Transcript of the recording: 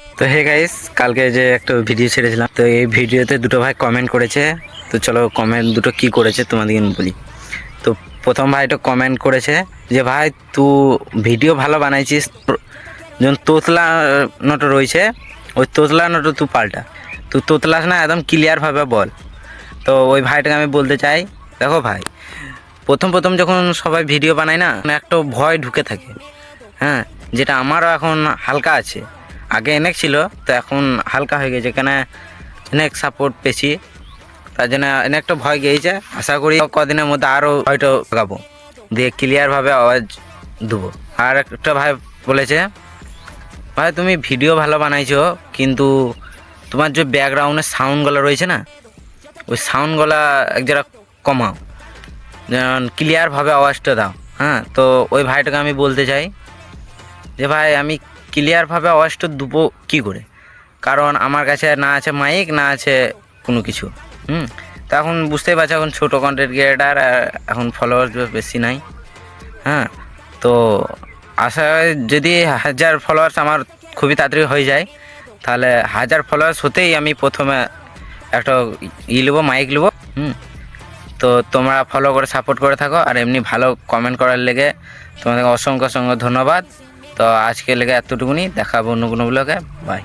তো hey guys, কালকে যে একটা ভিডিও ছেড়েছিলাম, তো এই ভিডিওতে দুটো ভাই কমেন্ট করেছে। তো চলো কমেন্ট দুটো কি করেছে তোমাদেরকে আমি বলি। তো প্রথম ভাইটা কমেন্ট করেছে যে ভাই তুই ভিডিও ভালো বানাইছিস, যেমন তোতলা নটো রয়েছে ওই তোতলা নটো তুই পাল্টা, তুই তোতলাস না, একদম ক্লিয়ারভাবে বল। তো ওই ভাইটাকে আমি বলতে চাই, দেখো ভাই, প্রথম প্রথম যখন সবাই ভিডিও বানায় না, একটা ভয় ঢুকে থাকে। হ্যাঁ, যেটা আমারও এখন হালকা আছে, আগে অনেক ছিল, তো এখন হালকা হয়ে গেছে, কেন অনেক সাপোর্ট পেয়েছি, তার জন্য অনেকটা ভয় গিয়েছে। আশা করি কদিনের মধ্যে আরও হয়তো লাগাবো, দিয়ে ক্লিয়ারভাবে আওয়াজ দেবো। আর একটা ভাই বলেছে, ভাই তুমি ভিডিও ভালো বানাইছো, কিন্তু তোমার যে ব্যাকগ্রাউন্ডের সাউন্ডগুলো রয়েছে না, ওই সাউন্ডগুলো এক জায়গা কমাও, যেমন ক্লিয়ারভাবে আওয়াজটা দাও। হ্যাঁ, তো ওই ভাইটাকে আমি বলতে চাই যে ভাই আমি ক্লিয়ারভাবে আওয়াজটা দেবো কী করে, কারণ আমার কাছে না আছে মাইক, না আছে কোনো কিছু। তো এখন বুঝতেই পারছো, এখন ছোটো কন্টেন্ট ক্রিয়েটার, এখন ফলোয়ার বেশি নাই। হ্যাঁ, তো আশা হয় যদি 1000 ফলোয়ার্স আমার খুবই তাড়াতাড়ি হয়ে যায়, তাহলে 1000 ফলোয়ার্স হতেই আমি প্রথমে একটা নেবো, মাইক নেবো। তো তোমরা ফলো করে সাপোর্ট করে থাকো, আর এমনি ভালো কমেন্ট করার লেগে তোমাদেরকে অসংখ্য অসংখ্য ধন্যবাদ। তো আজকে লেগে এতটুকুনি, দেখাবো অন্য কোনো ব্লগে। বাই।